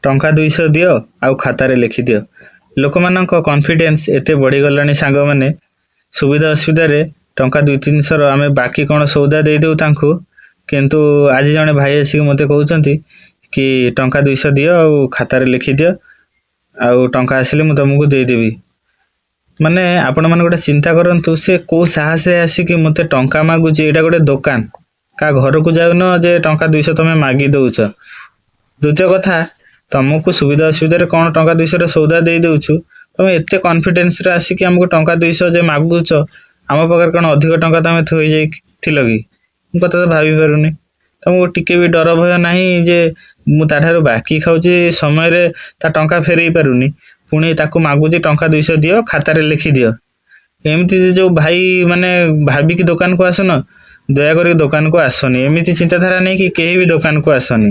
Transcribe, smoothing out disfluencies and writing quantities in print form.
ଟଙ୍କା 200 ଦିଅ ଆଉ ଖାତାରେ ଲେଖିଦିଅ। ଲୋକମାନଙ୍କ କନଫିଡେନ୍ସ ଏତେ ବଢ଼ିଗଲାଣି ସାଙ୍ଗମାନେ, ସୁବିଧା ଅସୁବିଧାରେ ଟଙ୍କା 200-300 ଆମେ ବାକି କ'ଣ ସଉଦା ଦେଇଦେଉ ତାଙ୍କୁ, କିନ୍ତୁ ଆଜି ଜଣେ ଭାଇ ଆସିକି ମୋତେ କହୁଛନ୍ତି କି ଟଙ୍କା 200 ଦିଅ ଆଉ ଖାତାରେ ଲେଖିଦିଅ, ଆଉ ଟଙ୍କା ଆସିଲେ ମୁଁ ତମକୁ ଦେଇଦେବି। ମାନେ ଆପଣମାନେ ଗୋଟେ ଚିନ୍ତା କରନ୍ତୁ, ସେ କୋଉ ସାହସରେ ଆସିକି ମୋତେ ଟଙ୍କା ମାଗୁଛି। ଏଇଟା ଗୋଟେ ଦୋକାନ, କାହା ଘରକୁ ଯାଉନ ଯେ ଟଙ୍କା 200 ତମେ ମାଗି ଦଉଛ। ଦ୍ୱିତୀୟ କଥା, ତମକୁ ସୁବିଧା ଅସୁବିଧାରେ କ'ଣ ଟଙ୍କା 200ରେ ସଉଦା ଦେଇ ଦଉଛୁ, ତମେ ଏତେ କନଫିଡେନ୍ସରେ ଆସିକି ଆମକୁ ଟଙ୍କା 200 ଯେ ମାଗୁଛ, ଆମ ପାଖରେ କ'ଣ ଅଧିକ ଟଙ୍କା ତମେ ଥୋଇ ଯାଇଥିଲ କି? ମୁଁ କଥା ତ ଭାବି ପାରୁନି। ତମକୁ ଟିକେ ବି ଡର ଭୟ ନାହିଁ ଯେ ମୁଁ ତାଠାରୁ ବାକି ଖାଉଛି ସମୟରେ ତା ଟଙ୍କା ଫେରେଇ ପାରୁନି, ପୁଣି ତାକୁ ମାଗୁଛି ଟଙ୍କା 200 ଦିଅ ଖାତାରେ ଲେଖିଦିଅ। ଏମିତି ଯୋଉ ଭାଇ ମାନେ ଭାବିକି ଦୋକାନକୁ ଆସୁନ, ଦୟାକରି ଦୋକାନକୁ ଆସନି। ଏମିତି ଚିନ୍ତାଧାରା ନେଇକି କେହି ବି ଦୋକାନକୁ ଆସନି।